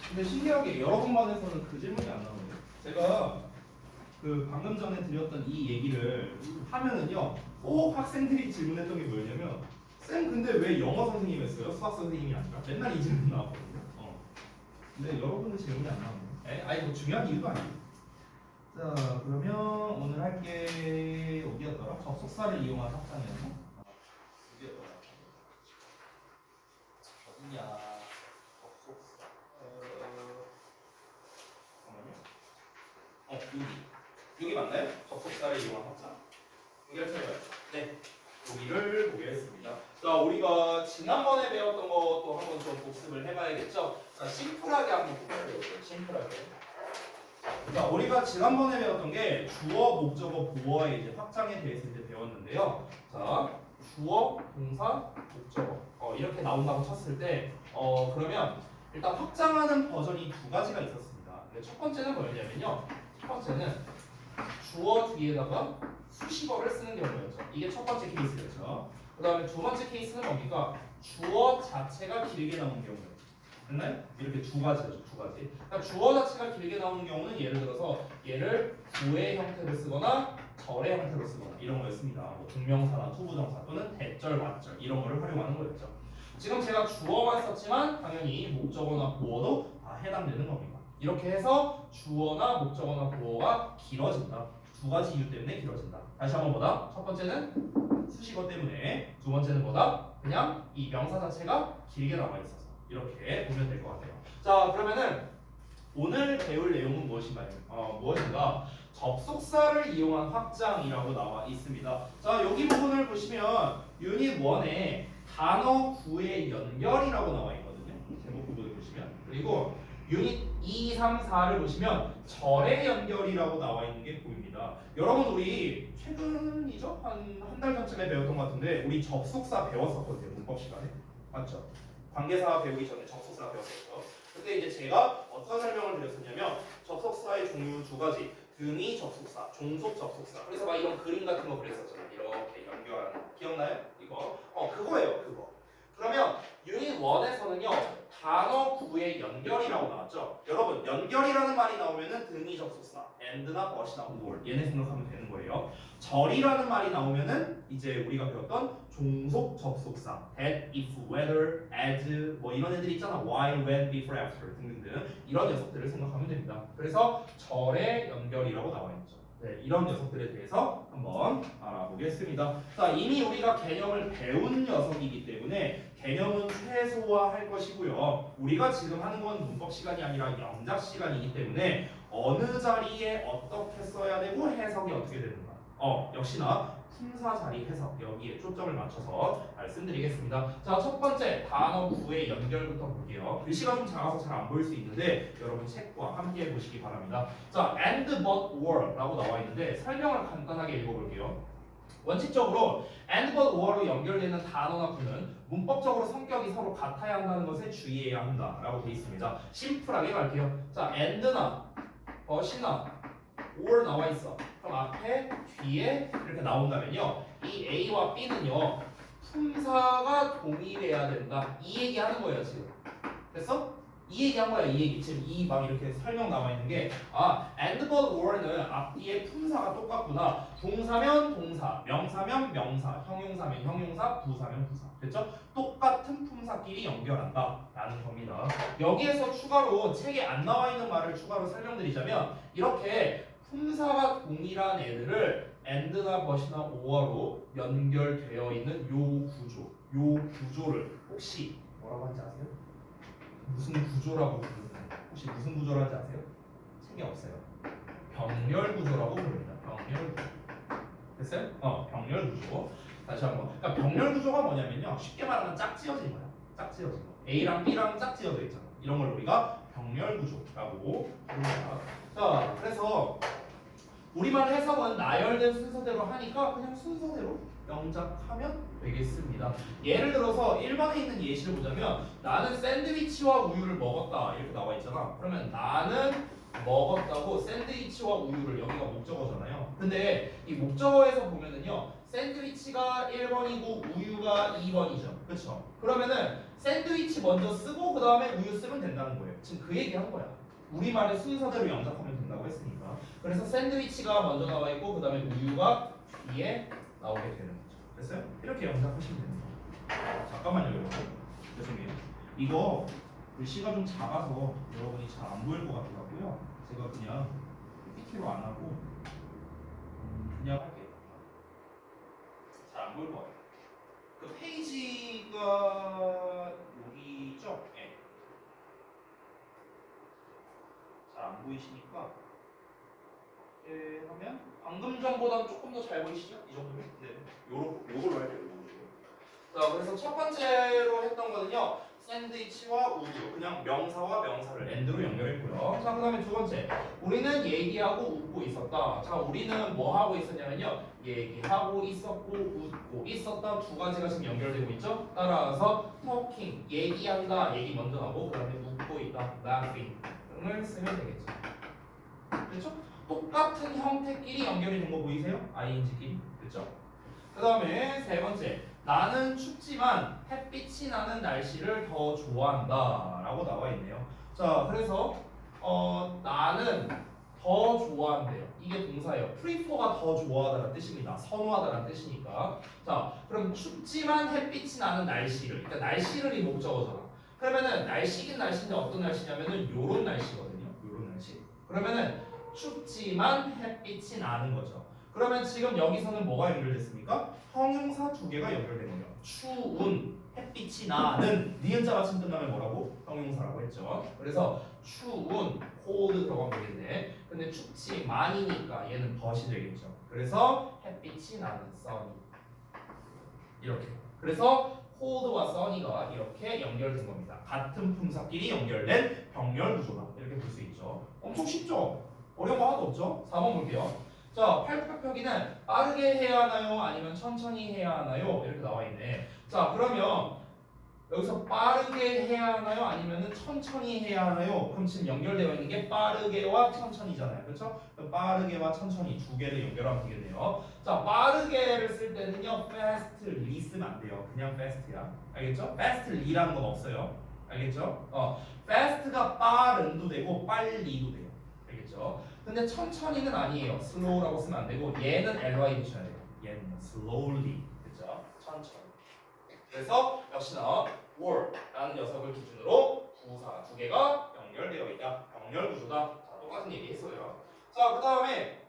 근데 신기하게 여러분 반에서는 그 질문이 안 나오네요. 제가 그 방금 전에 드렸던 이 얘기를 하면은요, 꼭 학생들이 질문했던 게 뭐였냐면, 쌤 근데 왜 영어 선생님 했어요? 수학 선생님이 아니라? 맨날 이 질문 나왔거든요. 근데 여러분은 질문이 안 나오네요. 아니 뭐 중요한 이유도 아니에요. 자, 그러면 오늘 할 게 어디였더라? 접속사를 이용한 확장이었나? 어디였더라? 어디냐? 접속사. 잠깐만요. 여기 맞나요? 접속사를 이용한 확장. 여기를 찾아봐요. 네, 여기를 보겠습니다. 자, 우리가 지난번에 배웠던 것도 한번 좀 복습을 해봐야겠죠? 자, 심플하게 한번 볼게요. 심플하게. 자, 우리가 지난번에 배웠던 게 주어, 목적어, 보어의 이제 확장에 대해서 이제 배웠는데요. 자, 주어, 동사, 목적어 이렇게 나온다고 쳤을 때 그러면 일단 확장하는 버전이 두 가지가 있었습니다. 근데 첫 번째는 뭐였냐면요. 첫 번째는 주어 뒤에다가 수식어를 쓰는 경우였죠. 이게 첫 번째 케이스였죠. 그 다음에 두 번째 케이스는 뭡니까? 주어 자체가 길게 나오는 경우예요. 됐나요? 이렇게 두 가지죠, 두 가지. 그러니까 주어 자체가 길게 나오는 경우는 예를 들어서 얘를 부의 형태로 쓰거나 절의 형태로 쓰거나 이런 거였습니다. 뭐 동명사나 투부정사 또는 대절, 맞절 이런 거를 활용하는 거였죠. 지금 제가 주어만 썼지만 당연히 목적어나 보어도 다 해당되는 겁니다. 이렇게 해서 주어나 목적어나 보어가 길어진다. 두 가지 이유 때문에 길어진다. 다시 한번 보다. 첫 번째는 수식어 때문에, 두 번째는 뭐다? 그냥 이 명사 자체가 길게 나와 있어서. 이렇게 보면 될 것 같아요. 자, 그러면은 오늘 배울 내용은 무엇인가요? 무엇인가? 접속사를 이용한 확장이라고 나와 있습니다. 자, 여기 부분을 보시면 유닛 1에 단어 구의 연결이라고 나와 있거든요. 제목 부분을 보시면. 그리고 유닛 2, 3, 4를 보시면 절의 연결이라고 나와 있는 게 보입니다. 여러분 우리 최근이죠? 한 달 전쯤에 배웠던 것 같은데 우리 접속사 배웠었거든요. 문법 시간에. 맞죠? 관계사 배우기 전에 접속사 배웠었죠. 근데 이제 제가 어떤 설명을 드렸었냐면 접속사의 종류 두 가지. 등위 접속사, 종속 접속사. 그래서 막 이런 그림 같은 거 그랬었잖아요. 이렇게 연결하는 거. 기억나요? 이거. 그거예요. 그거. 그러면 유닛 1에서는요. 단어 구의 연결이라고 나왔죠. 여러분 연결이라는 말이 나오면은 등위 접속사 and나 but이나 or 얘네 생각하면 되는 거예요. 절이라는 말이 나오면은 이제 우리가 배웠던 종속 접속사 that, if, whether, as 뭐 이런 애들 있잖아. why, when, before, after 등등등 이런 녀석들을 생각하면 됩니다. 그래서 절의 연결이라고 나와 있죠. 네, 이런 녀석들에 대해서 한번 알아보겠습니다. 자, 이미 우리가 개념을 배운 녀석이기 때문에 개념은 최소화할 것이고요. 우리가 지금 하는 건 문법 시간이 아니라 영작 시간이기 때문에 어느 자리에 어떻게 써야 되고 해석이 어떻게 되는가. 역시나 품사 자리 해석 여기에 초점을 맞춰서 말씀드리겠습니다. 자, 첫 번째 단어 구의 연결부터 볼게요. 글씨가 좀 작아서 잘 안 보일 수 있는데 여러분 책과 함께 보시기 바랍니다. 자, and, but, or 라고 나와 있는데 설명을 간단하게 읽어볼게요. 원칙적으로 and, but, or로 연결되는 단어나 구는 문법적으로 성격이 서로 같아야 한다는 것에 주의해야 한다라고 되어 있습니다. 심플하게 갈게요. 자, and나 but이나 or 나와 있어. 그럼 앞에, 뒤에 이렇게 나온다면요. 이 A와 B는요. 품사가 동일해야 된다. 이 얘기 하는 거예요, 지금. 됐어? 이 얘기 한 거야, 이 얘기. 지금 이 막 이렇게 설명 나와 있는 게 and, but, or는 앞뒤에 품사가 똑같구나. 동사면 동사, 명사면 명사, 형용사면 형용사, 부사면 부사. 됐죠? 똑같은 품사끼리 연결한다 라는 겁니다. 여기에서 추가로 책에 안 나와 있는 말을 추가로 설명드리자면 이렇게 품사가 동일한 애들을 and나 but이나 or로 연결되어 있는 요 구조를 혹시 뭐라고 하는지 아세요? 무슨 구조라고 부르나요? 혹시 무슨 구조라는지 아세요? 책에 없어요. 병렬 구조라고 부릅니다. 병렬 구조. 됐어요? 병렬 구조. 다시 한번. 그러니까 병렬 구조가 뭐냐면요. 쉽게 말하면 짝지어진 거야. 짝지어진 거. A랑 B랑 짝지어져 있잖아. 이런 걸 우리가 병렬 구조라고 부릅니다. 자, 그래서 우리말 해석은 나열된 순서대로 하니까 그냥 순서대로 영작하면 되겠습니다. 예를 들어서 1번에 있는 예시를 보자면 나는 샌드위치와 우유를 먹었다 이렇게 나와 있잖아. 그러면 나는 먹었다고 샌드위치와 우유를 여기가 목적어잖아요. 근데 이 목적어에서 보면은요. 샌드위치가 1번이고 우유가 2번이죠. 그렇죠? 그러면은 샌드위치 먼저 쓰고 그 다음에 우유 쓰면 된다는 거예요. 지금 그 얘기한 거야. 우리말의 순서대로 영작하면 된다고 했으니까. 그래서 샌드위치가 먼저 나와 있고 그 다음에 우유가 뒤에 나오게 되는 거죠. 됐어요? 이렇게 영작하시면 됩니다. 잠깐만요, 여러분. 죄송해요. 이거 글씨가 좀 작아서 여러분이 잘 안 보일 것 같더라고요. 제가 그냥 PPT로 안 하고 그냥 할게요. 잘 안 보일 것 같아요. 그 페이지가 여기죠? 네. 잘 안 보이시니까 이렇게 하면 방금 전보다는 조금 더 잘 보이시죠? 이 정도면? 네. 요걸로 할게요. 자, 그래서 첫 번째로 했던 거는요. 샌드위치와 우유, 그냥 명사와 명사를 and로 연결했고요. 자, 그 다음에 두 번째, 우리는 얘기하고 웃고 있었다. 자, 우리는 뭐 하고 있었냐면요, 얘기하고 있었고 웃고 있었다. 두 가지가 지금 연결되고 있죠. 따라서 talking, 얘기한다, 얘기 먼저 나오고 그 다음에 웃고 있다, laughing을 쓰면 되겠죠. 그렇죠? 똑같은 형태끼리 연결이 된 거 보이세요? ing끼리, 그렇죠? 그 다음에 세 번째, 나는 춥지만 햇빛이 나는 날씨를 더 좋아한다 라고 나와 있네요. 자, 그래서 나는 더 좋아한대요. 이게 동사예요. prefer가 더 좋아하다는 뜻입니다. 선호하다는 뜻이니까. 자, 그럼 춥지만 햇빛이 나는 날씨를, 그러니까 날씨를 이 목적어잖아. 그러면은 날씨긴 날씨인데 어떤 날씨냐면은 요런 날씨거든요. 요런 날씨. 그러면은 춥지만 햇빛이 나는 거죠. 그러면 지금 여기서는 뭐가 연결됐습니까? 형용사 두 개가 연결된 거예요. 추운, 햇빛이 나는 니은자 받침 끝나면 뭐라고? 형용사라고 했죠. 그래서 추운, cold 들어가면 되겠네. 근데 춥지만이니까 얘는 벗이 되겠죠. 그래서 햇빛이 나는 sunny. 이렇게. 그래서 cold와 sunny가 이렇게 연결된 겁니다. 같은 품사끼리 연결된 병렬 구조다. 이렇게 볼 수 있죠. 엄청 쉽죠? 어려운 거 하나도 없죠? 4번 볼게요. 자, 팔굽혀펴기는 빠르게 해야 하나요? 아니면 천천히 해야 하나요? 이렇게 나와 있네. 자, 그러면 여기서 빠르게 해야 하나요? 아니면 천천히 해야 하나요? 그럼 지금 연결되어 있는 게 빠르게와 천천히잖아요. 그렇죠? 그럼 빠르게와 천천히 두 개를 연결하면 되겠네요. 자, 빠르게를 쓸 때는요. fastly 쓰면 안 돼요. 그냥 fast야. 알겠죠? fastly라는 건 없어요. 알겠죠? fast가 빠른도 되고 빨리도 돼요. 알겠죠? 근데 천천히는 아니에요. slow라고 쓰면 안 되고 얘는 ly 붙여야 돼요. 얘는 slowly. 그렇죠? 천천히. 그래서 역시나 war라는 녀석을 기준으로 부사 두 개가 연결되어 있다. 병렬 구조다. 자, 똑같은 얘기 했어요. 자, 그 다음에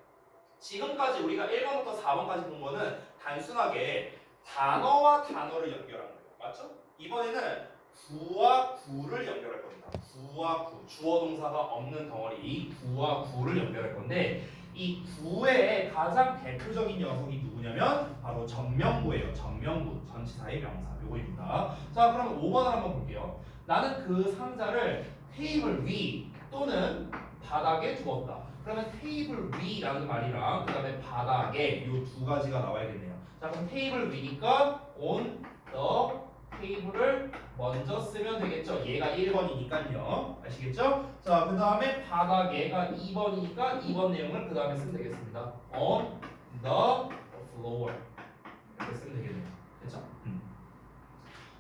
지금까지 우리가 1번부터 4번까지 본 거는 단순하게 단어와 단어를 연결한 거예요. 맞죠? 이번에는 구와 구를 연결할 겁니다. 구와 구, 주어 동사가 없는 덩어리 구와 구를 연결할 건데 이 구의 가장 대표적인 녀석이 누구냐면 바로 전명구예요. 전명구, 전치사의 명사 요거입니다. 자, 그럼 5번을 한번 볼게요. 나는 그 상자를 테이블 위 또는 바닥에 두었다. 그러면 테이블 위라는 말이랑 그 다음에 바닥에 요 두 가지가 나와야겠네요. 자, 그럼 테이블 위니까 on the 테이블을 먼저 쓰면 되겠죠. 얘가 1번이니까요. 아시겠죠? 자, 그 다음에 바닥에가 2번이니까 2번 내용을 그 다음에 쓰면 되겠습니다. on the floor 이렇게 쓰면 되겠네요. 됐죠?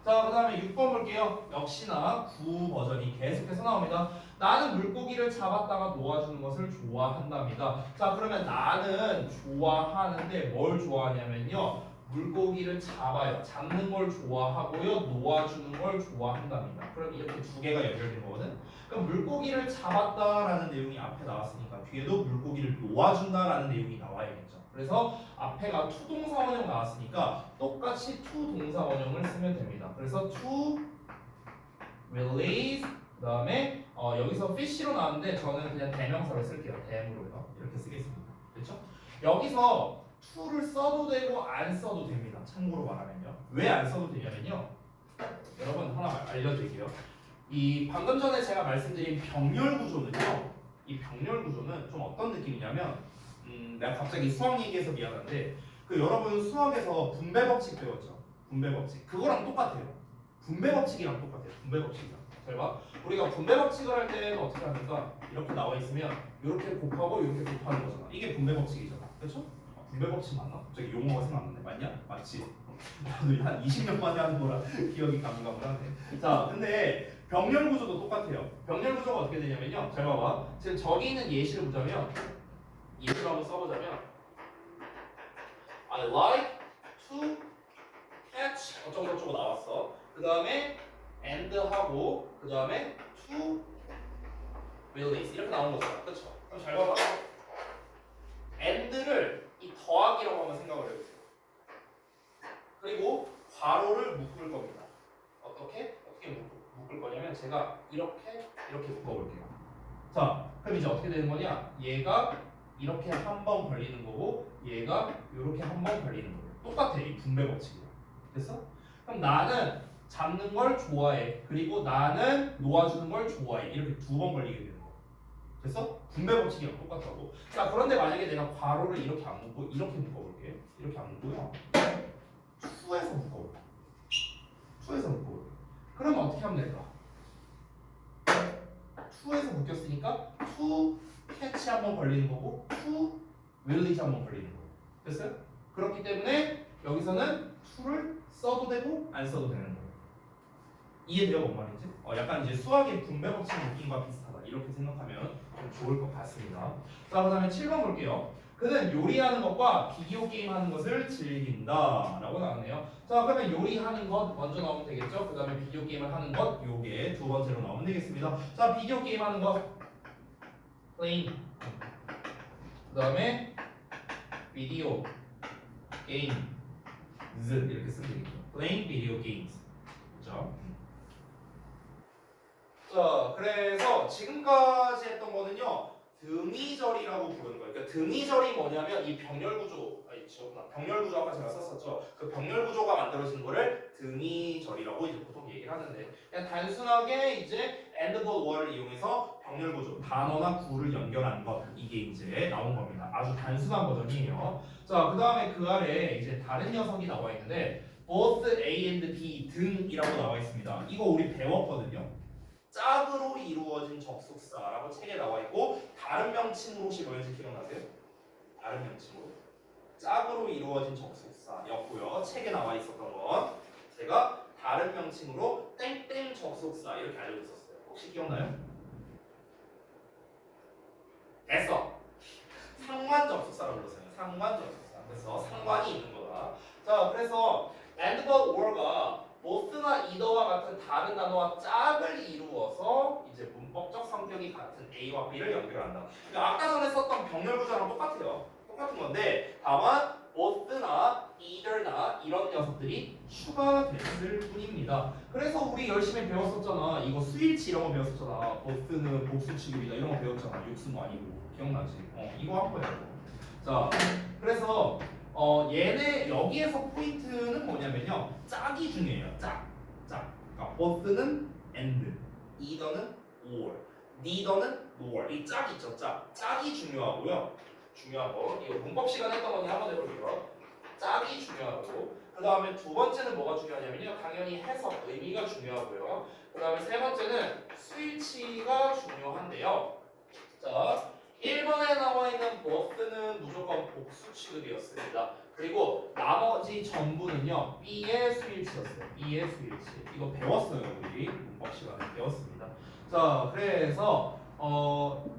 자, 그 다음에 6번 볼게요. 역시나 구 버전이 계속해서 나옵니다. 나는 물고기를 잡았다가 놓아주는 것을 좋아한답니다. 자, 그러면 나는 좋아하는데 뭘 좋아하냐면요. 물고기를 잡아요. 잡는 걸 좋아하고요. 놓아주는 걸 좋아한답니다. 그럼 이렇게 두 개가 연결된 거거든. 그럼 물고기를 잡았다라는 내용이 앞에 나왔으니까 뒤에도 물고기를 놓아준다라는 내용이 나와야겠죠. 그래서 앞에가 투동사 원형 나왔으니까 똑같이 투동사 원형을 쓰면 됩니다. 그래서 to release 그 다음에 여기서 fish로 나왔는데 저는 그냥 대명사를 쓸게요. 대무로요. 이렇게 쓰겠습니다. 그렇죠? 여기서 to를 써도 되고 안 써도 됩니다. 참고로 말하면요. 왜 안 써도 되냐면요. 여러분 하나 알려드릴게요. 이 방금 전에 제가 말씀드린 병렬 구조는요. 이 병렬 구조는 좀 어떤 느낌이냐면 내가 갑자기 수학 얘기해서 미안한데 그 여러분 수학에서 분배 법칙 배웠죠? 분배 법칙. 그거랑 똑같아요. 분배 법칙이랑 똑같아요. 분배 법칙이랑. 잘 봐. 우리가 분배 법칙을 할 때는 어떻게 합니까? 이렇게 나와 있으면 이렇게 곱하고 이렇게 곱하는 거잖아. 이게 분배 법칙이잖아. 그렇죠? 분배 법칙 맞나? 갑자기 용어가 생각났는데 맞냐? 맞지? 나도 한 20년 만에 하는 거라 기억이 가물가물하네. 자, 근데 병렬 구조도 똑같아요. 병렬 구조가 어떻게 되냐면요. 잘 봐봐. 지금 저기 있는 예시를 보자면 예시를 한번 써보자면 I like to catch 어쩌고저쩌고 나왔어. 그 다음에 and 하고 그 다음에 to release 이렇게 나온 거죠. 그렇죠? 그럼 잘 봐봐. and를 이 더하기라고 한번 생각을 해보세요. 그리고 괄호를 묶을 겁니다. 어떻게 묶을 거냐면 제가 이렇게 묶어볼게요. 자, 그럼 이제 어떻게 되는 거냐? 얘가 이렇게 한 번 걸리는 거고 얘가 이렇게 한 번 걸리는 거예요. 똑같아 이 분배 법칙이랑. 됐어? 그럼 나는 잡는 걸 좋아해. 그리고 나는 놓아주는 걸 좋아해. 이렇게 두 번 걸리게 되는 거야. 됐어? 분배 법칙이랑 똑같다고. 자, 그런데 만약에 내가 괄호를 이렇게 안 묶고 이렇게 묶어볼게. 이렇게 안 묶고요. 투에서 묶어볼게. 투에서 묶어볼게. 그러면 어떻게 하면 될까? 투에서 묶였으니까 투 캐치 한번 걸리는 거고 투 릴리즈 한번 걸리는 거고. 됐어요? 그렇기 때문에 여기서는 투를 써도 되고 안 써도 되는 거예요. 이해돼요? 뭔 말인지? 약간 이제 수학의 분배 법칙 느낌과 비슷하다. 이렇게 생각하면 좀 좋을 것 같습니다. 자, 그 다음에 7번 볼게요. 그는 요리하는 것과 비디오 게임 하는 것을 즐긴다 라고 나왔네요. 자, 그러면 요리하는 것 먼저 나오면 되겠죠. 그 다음에 비디오 게임을 하는 것 요게 두 번째로 나오면 되겠습니다. 자, 비디오 게임 하는 것 playing 그 다음에 비디오 게임즈 이렇게 쓰면 되겠죠. playing video games 그렇죠? 자, 그래서 지금까지 했던 거는요 등위절이라고 부르는 거예요. 그러니까 등위절이 뭐냐면 이 병렬 구조, 병렬 구조 아까 제가 썼었죠. 그 병렬 구조가 만들어진 거를 등위절이라고 이제 보통 얘기를 하는데 그냥 단순하게 이제 and but what을 이용해서 병렬 구조, 단어나 구를 연결한 것 이게 이제 나온 겁니다. 아주 단순한 버전이에요. 자, 그 다음에 그 아래 이제 다른 녀석이 나와 있는데 both A and B 등이라고 나와 있습니다. 이거 우리 배웠거든요. 짝으로 이루어진 접속사라고 책에 나와 있고 다른 명칭으로 혹시 뭐였는지 기억나세요? 다른 명칭으로 짝으로 이루어진 접속사였고요. 책에 나와 있었던 건 제가 다른 명칭으로 땡땡 접속사 이렇게 알고 있었어요. 혹시 기억나요? 됐어. 상관 접속사라고 불렀어요. 상관 접속사. 그래서 상관이 있는 거다. 자, 그래서 and but or가 both나 either와 같은 다른 단어와 짝을 이루어서 이제 문법적 성격이 같은 A와 B를 연결한다. 그러니까 아까 전에 썼던 병렬 구조랑 똑같아요. 똑같은 건데 다만 both나 either나 이런 녀석들이 추가됐을 뿐입니다. 그래서 우리 열심히 배웠었잖아. 이거 수일치 이런 거 배웠었잖아. both는 복수 취급이다 이런 거 배웠잖아. 육수는 아니고 기억나지? 이거 한 거야. 자, 그래서 얘네 여기에서 포인트는 뭐냐면요. 짝이 중요해요. 짝. 그러니까 both는 and, either는 or, neither는 nor. 이 짝 있죠. 짝이 중요하고요. 중요한 거. 이거 문법 시간에 했던 거니 한번 해볼게요. 짝이 중요하고 그 다음에 두 번째는 뭐가 중요하냐면요. 당연히 해석, 의미가 중요하고요. 그 다음에 세 번째는 수일치가 중요한데요. 자, 1번에 나와 있는 both는 무조건 복수 취급이었습니다. 그리고 나머지 전부는요 B의 수일치였어요. B의 수일치. 이거 배웠어요 우리 문법 시간에 배웠습니다. 자, 그래서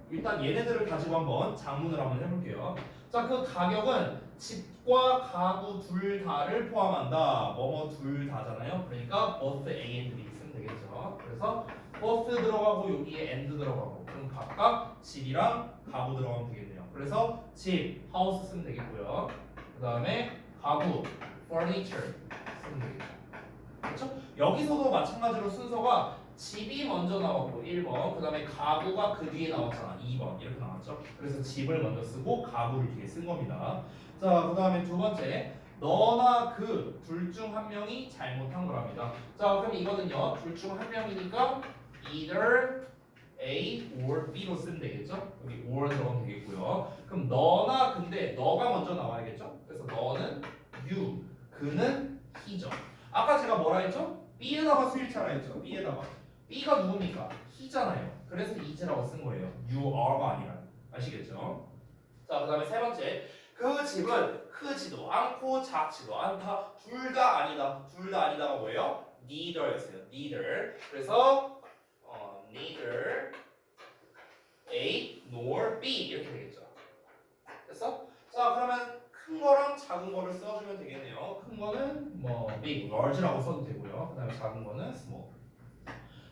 일단 얘네들을 가지고 한번 작문을 한번 해볼게요. 자, 그 가격은 집과 가구 둘 다를 포함한다. 뭐뭐 둘 다잖아요. 그러니까 both A and B 쓰면 되겠죠. 그래서 both 들어가고 여기에 and 들어가고 그럼 각각 집이랑 가구 들어가면 되겠네요. 그래서 집, house 쓰면 되겠고요. 그 다음에 가구, furniture 쓰면 되겠죠. 그렇죠? 여기서도 마찬가지로 순서가 집이 먼저 나왔고 1번, 그 다음에 가구가 그 뒤에 나왔잖아 2번 이렇게 나왔죠. 그래서 집을 먼저 쓰고 가구를 뒤에 쓴 겁니다. 자, 그 다음에 두 번째, 너나 그 둘 중 한 명이 잘못한 거랍니다. 자, 그럼 이거는요 둘 중 한 명이니까 either A or B로 쓰면 되겠죠? 여기 or 들어가면 되겠고요. 그럼 너나 근데 너가 먼저 나와야겠죠? 그래서 너는 you, 그는 he죠. 아까 제가 뭐라 했죠? B에다가 수일차라 했죠? B가 누굽니까? he잖아요. 그래서 is라고 쓴 거예요. you are가 아니라. 아시겠죠? 자, 그 다음에 세 번째, 그 집은 크지도 않고 작지도 않다. 둘 다 아니다. 둘 다 아니다가 뭐예요? neither였어요. neither. 그래서 neither A nor B 이렇게 되겠죠. 됐어? 자 그러면 큰 거랑 작은 거를 써주면 되겠네요. 큰 거는 뭐 big, large라고 써도 되고요. 그 다음에 작은 거는 small.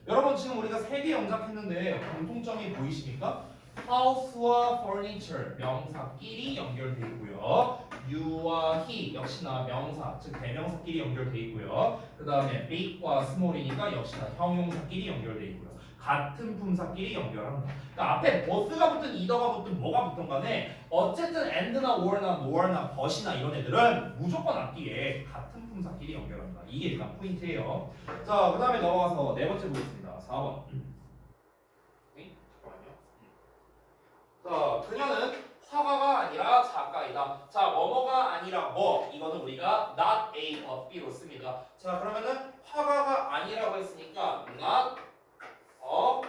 여러분 지금 우리가 세 개 영작했는데 공통점이 보이십니까? house와 furniture 명사끼리 연결돼 있고요. you와 he 역시나 명사 즉 대명사끼리 연결돼 있고요. 그 다음에 big과 small이니까 역시나 형용사끼리 연결돼 있고요. 같은 품사끼리 연결한다. 그러니까 앞에 both가 붙든 either가 붙든 뭐가 붙든 간에 어쨌든 and나 or나 nor나 but이나 이런 애들은 무조건 앞뒤에 같은 품사끼리 연결한다. 이게 일단 포인트예요. 자, 그 다음에 넘어가서 네 번째 보겠습니다. 4번. 잠깐만요. 자, 그녀는 화가가 아니라 작가이다. 자, 뭐뭐가 아니라 뭐. 이거는 우리가 not A but B로 씁니다. 자, 그러면은 화가가 아니라고 했으니까 not a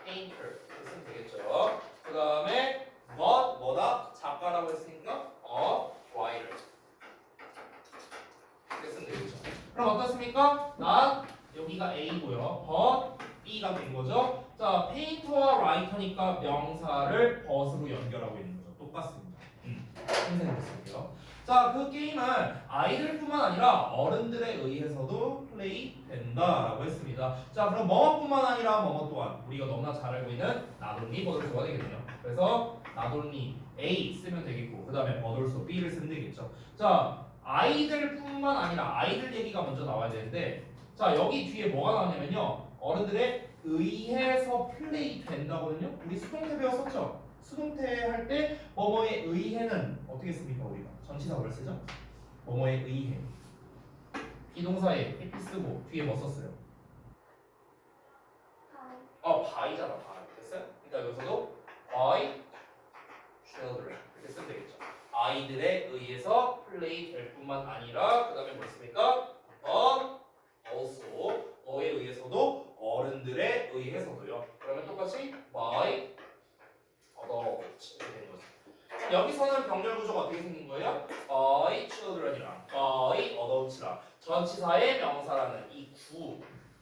painter. 이렇게 쓰면 되겠죠. 그 다음에 but 뭐다? 작가라고 했으니까 a writer. 이렇게 쓰면 되겠죠. 그럼 어떻습니까? not 여기가 A고요. but B가 된 거죠. 자, 페인터와 라이터니까 명사를 but으로 연결하고 있는 거죠. 똑같습니다. 선생님 볼게요. 자, 그 게임은 아이들뿐만 아니라 어른들에 의해서도 플레이 된다라고 했습니다. 자, 그럼 뭐뭐뿐만 아니라 뭐뭐 또한 우리가 너무나 잘 알고 있는 not only but을 써야 되겠네요. 그래서 not only A 쓰면 되겠고 그 다음에 but also B를 쓰면 되겠죠. 자, 아이들뿐만 아니라 아이들 얘기가 먼저 나와야 되는데 자, 여기 뒤에 뭐가 나오냐면요. 어른들에 의해서 플레이 된다거든요. 우리 수동태 배웠었죠? 수동태 할 때 뭐뭐에 의해는 어떻게 씁니까 우리가? 전치사 뭘 쓰죠? 뭐뭐에 의해. 비동사에 해피 쓰고 뒤에 뭐 썼어요? by잖아. by. 됐어요? 그러니까 여기서도 by children 이렇게 쓰면 되겠죠. 아이들에 의해서 플레이 될 뿐만 아니라 그 다음에 뭐 씁니까? but also 어에 의해서도 어른들에 의해서도요. 그러면 똑같이 by adults 이렇게 되는 거죠. 여기서는 병렬 구조가 어떻게 생긴 거예요? by children이랑 by adults랑 전치사의 명사라는 이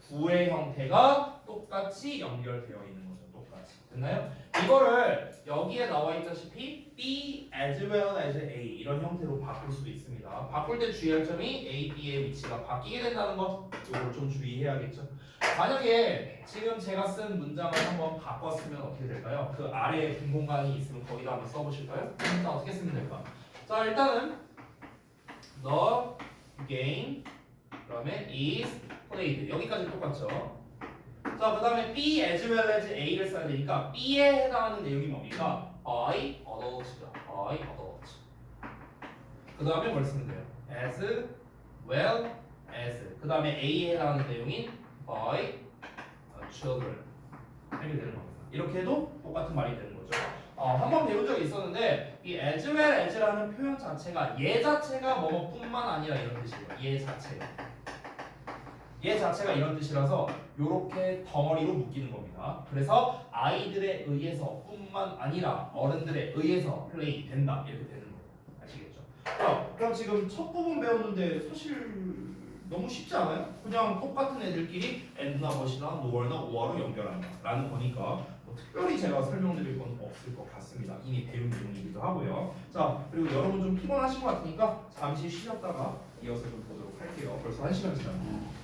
구의 형태가 똑같이 연결되어 있는 거죠. 똑같이. 됐나요? 이거를 여기에 나와 있다시피 B as well as A 이런 형태로 바꿀 수도 있습니다. 바꿀 때 주의할 점이 A, B의 위치가 바뀌게 된다는 거 이걸 좀 주의해야겠죠. 만약에 지금 제가 쓴 문장을 한번 바꿨으면 어떻게 될까요? 그 아래에 빈 공간이 있으면 거기다 한번 써보실까요? 일단 어떻게 쓰면 될까? 자, 일단은 the game 그다음에 is played 여기까지 똑같죠? 자, 그 다음에 B as well as A를 써야 되니까 B에 해당하는 내용이 뭡니까? by adults죠. by adults. 그 다음에 뭘 쓰면 돼요? as well as. 그 다음에 A에 해당하는 내용인 by children. 이렇게 되는 겁니다. 이렇게 해도 똑같은 말이 되는 거죠. 한번 배운 적이 있었는데 이 as well as라는 표현 자체가 얘 자체가 뭐뭐뿐만 아니라 이런 뜻이에요. 얘 자체가. 얘 자체가 이런 뜻이라서 이렇게 덩어리로 묶이는 겁니다. 그래서 아이들에 의해서 뿐만 아니라 어른들에 의해서 플레이 된다 이렇게 되는 거예요. 아시겠죠? 그럼 지금 첫 부분 배웠는데 사실 너무 쉽지 않아요? 그냥 똑같은 애들끼리 and나 but이나 nor나 or로 연결한다 라는 거니까 뭐 특별히 제가 설명드릴 건 없을 것 같습니다. 이미 배운 내용이기도 하고요. 자, 그리고 여러분 좀 피곤하신 것 같으니까 잠시 쉬었다가 이어서 좀 보도록 할게요. 벌써 1시간 지났네요.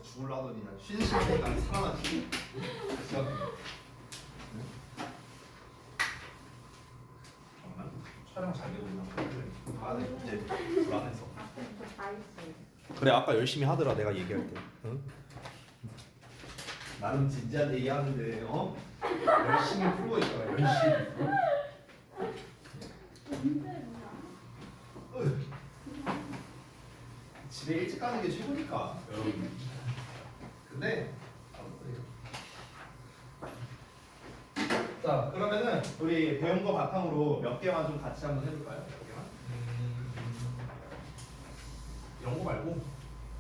죽을라 하더니 그냥 쉬는 시간이니까 살아나지. 잠깐만. 촬영 잘 되고 있나? 아, 네. 이제 불안해서. 다 있어요. 그래 아까 열심히 하더라 내가 얘기할 때. 응? 나름 진지하게 얘기하는데 열심히 풀고 있잖아 열심히. 집에 일찍 가는 게 최고니까. 여러분. 근데 자 그러면은 우리 배운 거 바탕으로 몇 개만 좀 같이 한번 해볼까요? 몇 개만? 이런 거 말고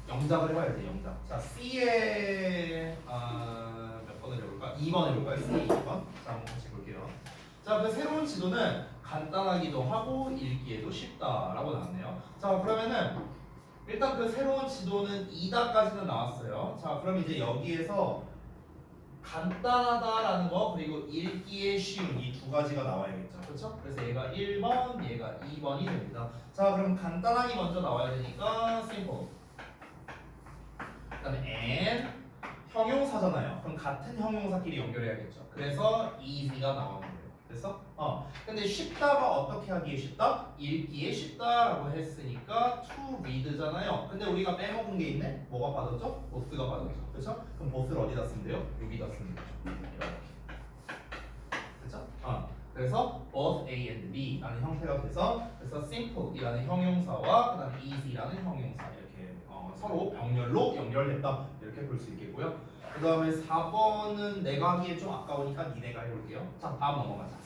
영작을 해봐야지 영작. 자 C에 몇 번을 해볼까? 2번 해볼까요? C 2번. 자 한번 같이 볼게요. 자 그 새로운 지도는 간단하기도 하고 읽기에도 쉽다라고 나왔네요. 자 그러면은 일단 그 새로운 지도는 2다까지는 나왔어요. 자 그럼 이제 여기에서 간단하다라는 거 그리고 읽기에 쉬운 이 두 가지가 나와야겠죠. 그렇죠? 그래서 얘가 1번, 얘가 2번이 됩니다. 자 그럼 간단하게 먼저 나와야 되니까 simple. 그다음에 and 형용사잖아요. 그럼 같은 형용사끼리 연결해야겠죠. 그래서 easy가 나오는 거예요. 됐어? 근데 쉽다가 어떻게 하기에 쉽다? 읽기에 쉽다라고 했으니까 to read잖아요. 근데 우리가 빼먹은 게 있네? 뭐가 빠졌죠? both가 빠졌죠. 그렇죠? 그럼 both를 어디다 쓰면 돼요? 여기다 쓰면 되죠. 이렇게. 그렇죠? 그래서 both A and B라는 형태가 돼서 그래서 simple이라는 형용사와 그다음에 easy라는 형용사 이렇게 서로 병렬로 연결됐다 이렇게 볼 수 있겠고요. 그다음에 4번은 내가 하기에 좀 아까우니까 니네가 해볼게요. 자 다음 넘어가자.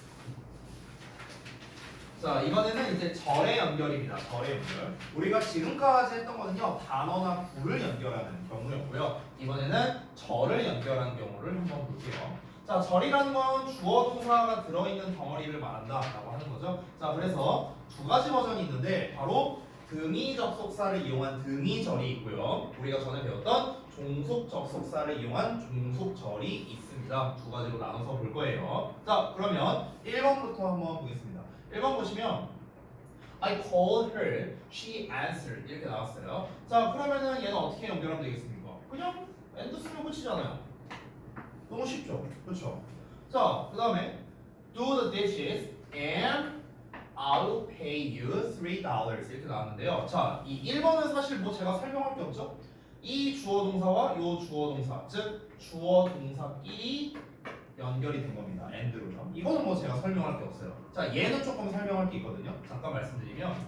자 이번에는 이제 절의 연결입니다. 절의 연결. 우리가 지금까지 했던 거는요 단어나 구를 연결하는 경우였고요. 이번에는 절을 연결하는 경우를 한번 볼게요. 자 절이라는 건 주어 동사가 들어있는 덩어리를 말한다라고 하는 거죠. 자 그래서 두 가지 버전이 있는데 바로 등위 접속사를 이용한 등위절이 있고요. 우리가 전에 배웠던 종속 접속사를 이용한 종속절이 있습니다. 두 가지로 나눠서 볼 거예요. 자 그러면 1번부터 한번 보겠습니다. 1번 보시면 I called her, she answered 이렇게 나왔어요. 자 그러면은 얘는 어떻게 연결하면 되겠습니까? 그냥 and 쓰면 끝이잖아요. 너무 쉽죠? 그렇죠? 자 그 다음에 do the dishes and I'll pay you $3 이렇게 나왔는데요. 자 이 1번은 사실 뭐 제가 설명할 게 없죠? 이 주어 동사와 요 주어 동사 즉 주어 동사끼리 연결이 된 겁니다. and로요. 이거는 뭐 제가 설명할 게 없어요. 자 얘는 조금 설명할 게 있거든요. 잠깐 말씀드리면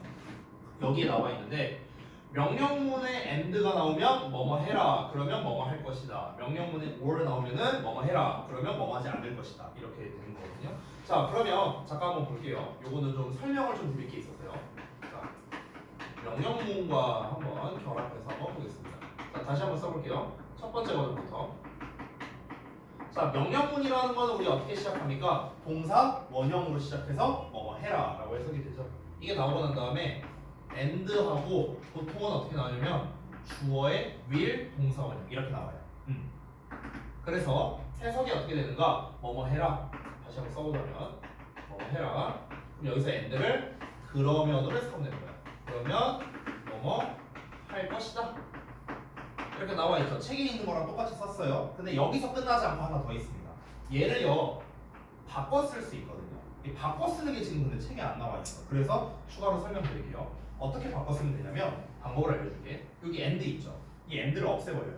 여기에 나와 있는데 명령문에 and가 나오면 뭐뭐 해라 그러면 뭐뭐 할 것이다. 명령문에 or 나오면은 뭐뭐 해라 그러면 뭐뭐 하지 않을 것이다. 이렇게 되는 거거든요. 자 그러면 잠깐 한번 볼게요. 요거는 좀 설명을 좀 드릴 게 있어서요. 자 명령문과 한번 결합해서 한번 보겠습니다. 자 다시 한번 써볼게요. 첫 번째 버전부터. 자 명령문이라는 거는 우리 어떻게 시작합니까? 동사 원형으로 시작해서 뭐뭐 해라 라고 해석이 되죠. 이게 나오고 난 다음에 and하고 보통은 어떻게 나오냐면 주어의 will 동사 원형 이렇게 나와요. 그래서 해석이 어떻게 되는가? 뭐뭐 해라. 다시 한번 써보자면 뭐뭐 해라. 그럼 여기서 and를 그러면으로 해석하면 되는 거야. 그러면 뭐뭐 할 것이다. 이렇게 나와 있죠. 책에 있는 거랑 똑같이 썼어요. 근데 여기서 끝나지 않고 하나 더 있습니다. 얘를요 바꿔 쓸 수 있거든요. 이 바꿔 쓰는 게 지금 근데 책에 안 나와 있어. 그래서 추가로 설명드릴게요. 어떻게 바꿔 쓰면 되냐면 방법을 알려줄게. 여기 and 있죠. 이 and를 없애버려요.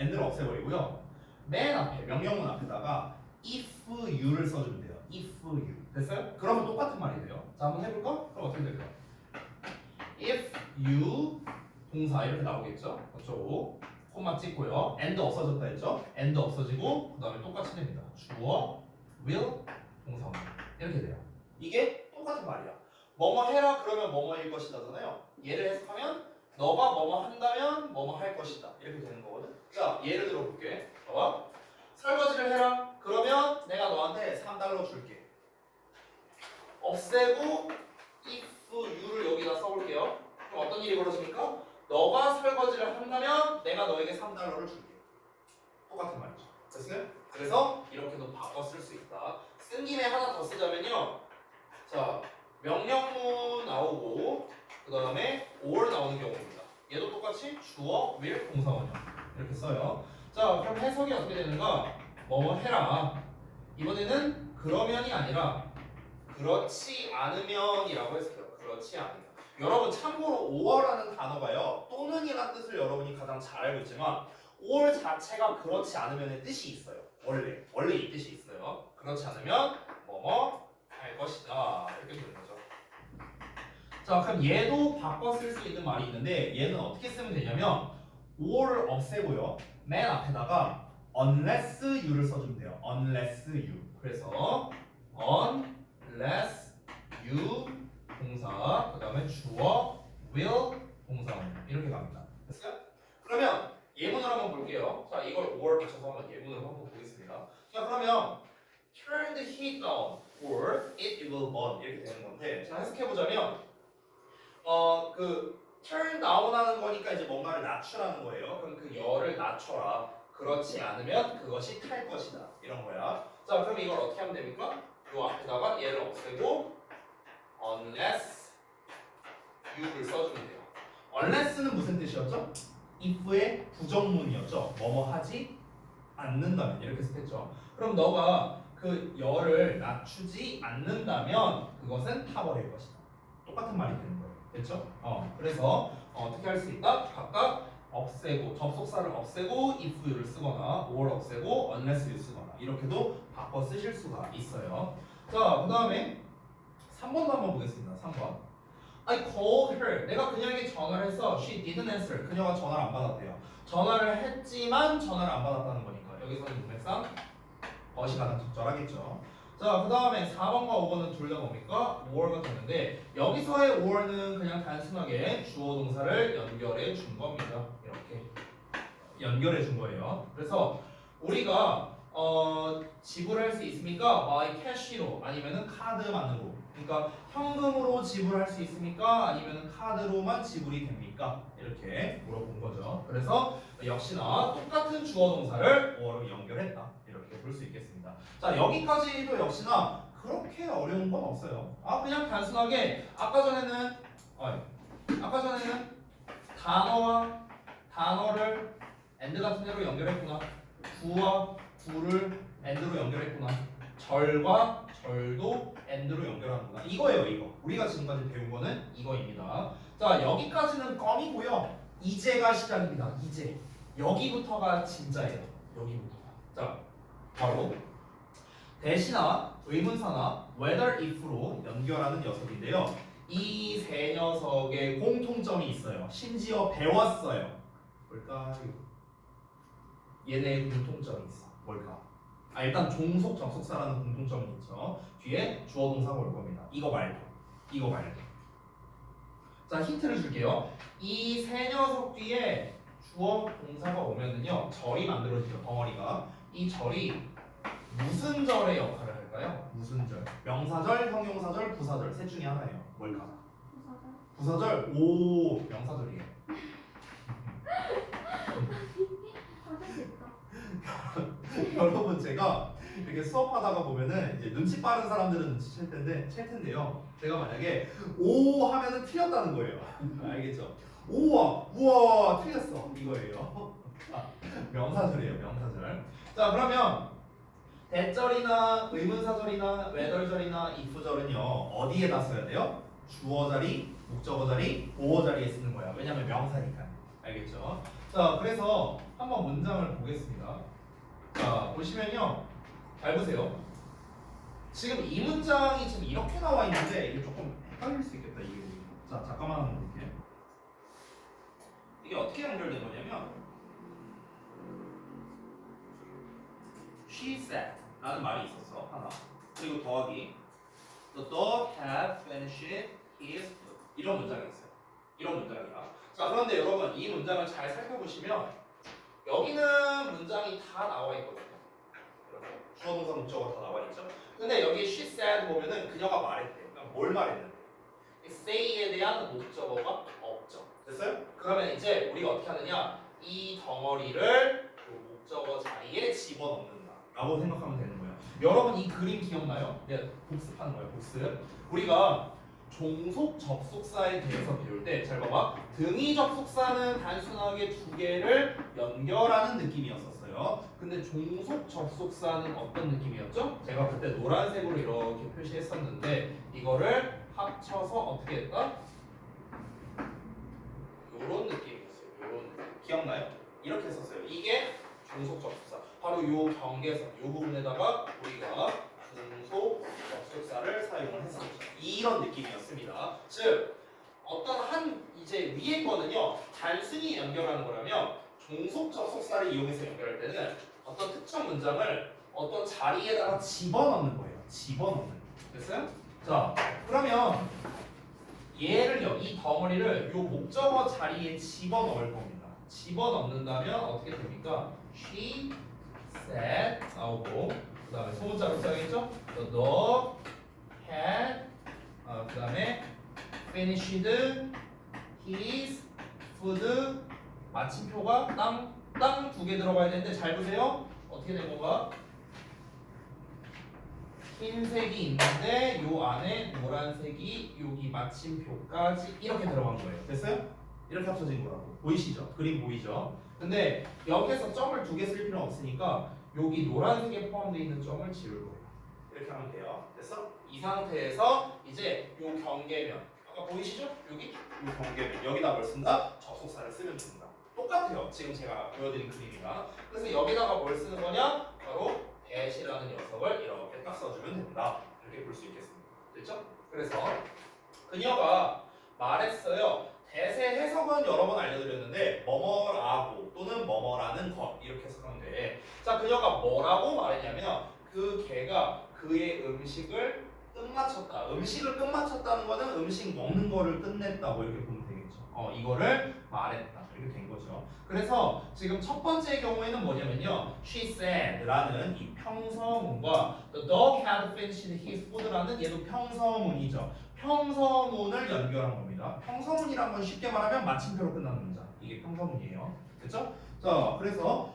and를 없애버리고요. 맨 앞에 명령문 앞에다가 if you를 써주면 돼요. if you 됐어요? 그러면 똑같은 말이 돼요. 자 한번 해볼까? 그럼 어떻게 될까요? if you 동사 이렇게 나오겠죠? 그렇죠? 콤마 찍고요. and 없어졌다 했죠? and 없어지고 그 다음에 똑같이 됩니다. 주어, will, 동사 이렇게 돼요. 이게 똑같은 말이야. 뭐뭐 해라 그러면 뭐뭐일 것이다잖아요. 얘를 해석하면 너가 뭐뭐 한다면 뭐뭐 할 것이다 이렇게 되는 거거든. 자 예를 들어 볼게. 봐봐. 설거지를 해라 그러면 내가 너한테 $3 줄게. 없애고 if you를 여기다 써볼게요. 그럼 어떤 일이 벌어집니까? 너가 설거지를 한다면 내가 너에게 $3를 줄게. 똑같은 말이죠. 됐어요? 그래서 이렇게도 바꿔 쓸 수 있다. 쓴 김에 하나 더 쓰자면요. 자, 명령문 나오고 그 다음에 or 나오는 경우입니다. 얘도 똑같이 주어, will, 동사 원형. 이렇게 써요. 자, 그럼 해석이 어떻게 되는가? 뭐뭐 해라. 이번에는 그러면이 아니라 그렇지 않으면이라고 했어요. 그렇지 않으면. 여러분 참고로 or라는 단어가요. 또는이라는 뜻을 여러분이 가장 잘 알고 있지만 or 자체가 그렇지 않으면의 뜻이 있어요. 원래 이 뜻이 있어요. 그렇지 않으면 뭐뭐 할 것이다. 이렇게 되는 거죠. 자, 그럼 얘도 바꿔 쓸 수 있는 말이 있는데 얘는 어떻게 쓰면 되냐면 or 없애고요. 맨 앞에다가 unless you를 써주면 돼요. unless you. 그래서 unless you 동사 그 다음에 주어 will 동사원 이렇게 갑니다. 됐어요? 그러면 예문을 한번 볼게요. 자, 이걸 or 붙여서 한번 예문을 한번 보겠습니다. 자, 그러면 turn the heat down or it will burn 이렇게 되는 건데 자, 해석해 보자면 그 turn down 하는 거니까 이제 뭔가를 낮추라는 거예요. 그럼 그 열을 낮춰라. 그렇지 않으면 그것이 탈 것이다. 이런 거야. 자, 그럼 이걸 어떻게 하면 됩니까? 요 앞에다가 얘를 없애고 unless you를 써주면 돼요. unless는 무슨 뜻이었죠? if의 부정문이었죠. 뭐뭐 하지 않는다면 이렇게 했죠. 그럼 너가 그 열을 낮추지 않는다면 그것은 타버릴 것이다. 똑같은 말이 되는 거예요. 됐죠? 그래서 어떻게 할 수 있다? 각각 없애고 접속사를 없애고 if you를 쓰거나 or 없애고 unless you 쓰거나 이렇게도 바꿔 쓰실 수가 있어요. 자, 그 다음에 3번도 한번 보겠습니다. 3번. I called her. 내가 그녀에게 전화를 했어. She didn't answer. 그녀가 전화를 안 받았대요. 전화를 했지만 전화를 안 받았다는 거니까 여기서는 문맥상 것이 가장 적절하겠죠. 자, 그 다음에 4번과 5번은 둘 다 뭡니까? or가 되는데 여기서의 or는 그냥 단순하게 주어 동사를 연결해 준 겁니다. 이렇게 연결해 준 거예요. 그래서 우리가 지불할 수 있습니까? by cash로 아니면은 카드만으로. 그러니까 현금으로 지불할 수 있습니까? 아니면은 카드로만 지불이 됩니까? 이렇게 물어본 거죠. 그래서 역시나 똑같은 주어 동사를 or로 연결했다. 이렇게 볼 수 있겠습니다. 자, 여기까지도 역시나 그렇게 어려운 건 없어요. 그냥 단순하게 아까 전에는 단어와 단어를 and 같은 데로 연결했구나. 구와 구를 and로 연결했구나. 절과 절도 and로 연결하는구나. 이거예요, 이거. 우리가 지금까지 배운 거는 이거입니다. 자, 여기까지는 껌이고요. 이제가 시작입니다. 이제. 여기부터가 진짜예요. 여기부터가. 자, 바로 대시나 의문사나 whether if로 연결하는 녀석인데요. 이 세 녀석의 공통점이 있어요. 심지어 배웠어요. 뭘까요? 얘네의 공통점이 있어. 뭘까? 일단 종속 접속사라는 공통점이 있죠. 뒤에 주어 동사가 올 겁니다. 이거 말고. 자, 힌트를 줄게요. 이 세 녀석 뒤에 주어 동사가 오면은요, 절이 만들어지죠. 덩어리가. 이 절이 무슨 절의 역할을 할까요? 무슨 절? 명사절, 형용사절, 부사절 셋 중에 하나예요. 뭘까? 부사절. 오, 명사절이에요. 여러분, 제가 이렇게 수업하다가 보면은 이제 눈치 빠른 사람들은 눈치챌 텐데요. 제가 만약에 오 하면은 틀렸다는 거예요. 알겠죠? 오와 우와 틀렸어 이거예요. 명사절이에요, 명사절. 자, 그러면 대절이나 의문사절이나 whether절이나 if절은요 어디에다 써야 돼요? 주어 자리, 목적어 자리, 보어 자리에 쓰는 거야. 왜냐면 명사니까. 알겠죠? 자, 그래서 한번 문장을 보겠습니다. 자, 보시면요. 잘 보세요. 지금 이 문장이 지금 이렇게 나와 있는데 이게 조금 헷갈릴 수 있겠다. 이게. 자, 잠깐만 한번 볼게요. 이게 어떻게 연결된 거냐면 She said 라는 말이 있었어. 하나. 그리고 더하기 The dog had finished his food. 이런 문장이 있어요. 이런 문장이야. 자, 그런데 여러분 이 문장을 잘 살펴보시면 여기는 문장이 다 나와 있거든요. 이렇게 주어 동사 목적어 다 나와 있죠. 근데 여기 she said 보면은 그녀가 말했대. 그러니까 뭘 말했는데? say에 대한 목적어가 없죠. 됐어요? 그러면 이제 우리가 어떻게 하느냐? 이 덩어리를 그 목적어 자리에 집어넣는다 라고 생각하면 되는 거예요. 여러분 이 그림 기억나요? 네, 복습하는 거예요. 복습. 우리가 종속 접속사에 대해서 배울 때 잘 봐봐. 등위 접속사는 단순하게 두 개를 연결하는 느낌이었었어요. 근데 종속 접속사는 어떤 느낌이었죠? 제가 그때 노란색으로 이렇게 표시했었는데 이거를 합쳐서 어떻게 했다? 요런 느낌이었어요. 요런 느낌. 기억나요? 이렇게 했었어요. 이게 종속 접속사. 바로 요 경계선 요 부분에다가 우리가 종속 접속사를 사용을 했었죠. 이런 느낌이었습니다. 즉 어떤 한 이제 위에 거는요 단순히 연결하는 거라면 종속 접속사를 이용해서 연결할 때는 어떤 특정 문장을 어떤 자리에다가 집어넣는 거예요. 집어넣는. 됐어요? 자 그러면 얘를요 이 덩어리를 요 목적어 자리에 집어넣을 겁니다. 집어넣는다면 어떻게 됩니까? She said 나오고 그 다음에 소문자로 써야겠죠? The had 그 다음에 finished his food 마침표가 땅 두 개 들어가야 되는데 잘 보세요. 어떻게 된 건가? 흰색이 있는데 요 안에 노란색이 여기 마침표까지 이렇게 들어간 거예요. 됐어요? 이렇게 합쳐진 거라고. 보이시죠? 그림 보이죠? 근데 여기서 점을 두 개 쓸 필요는 없으니까 여기 노란색에 포함되어 있는 점을 지울 거예요. 이렇게 하면 돼요. 됐어? 이 상태에서 이제 요 경계면 아까 보이시죠? 여기 요 경계면 여기다 뭘 쓴다? 접속사를 쓰면 됩니다. 똑같아요. 지금 제가 보여드린 그림이랑. 그래서 여기다가 뭘 쓰는 거냐? 바로 대시라는 녀석을 이렇게 딱 써주면 된다. 이렇게 볼 수 있겠습니다. 됐죠? 그래서 그녀가 말했어요. 대세 해석은 여러 번 알려드렸는데 뭐뭐라고 또는 뭐뭐라는 것 이렇게 해석하면 돼. 자 그녀가 뭐라고 말했냐면 그 개가 그의 음식을 끝마쳤다. 음식을 끝마쳤다는 거는 음식 먹는 거를 끝냈다고 이렇게 보면 되겠죠. 이거를 말했다. 이렇게 된 거죠. 그래서 지금 첫 번째 경우에는 뭐냐면요. She said라는 이 평서문과 The dog had finished his food라는 얘도 평서문이죠. 평서문을 연결한 겁니다. 평서문이란 건 쉽게 말하면 마침표로 끝나는 문장. 이게 평서문이에요. 됐죠? 자, 그래서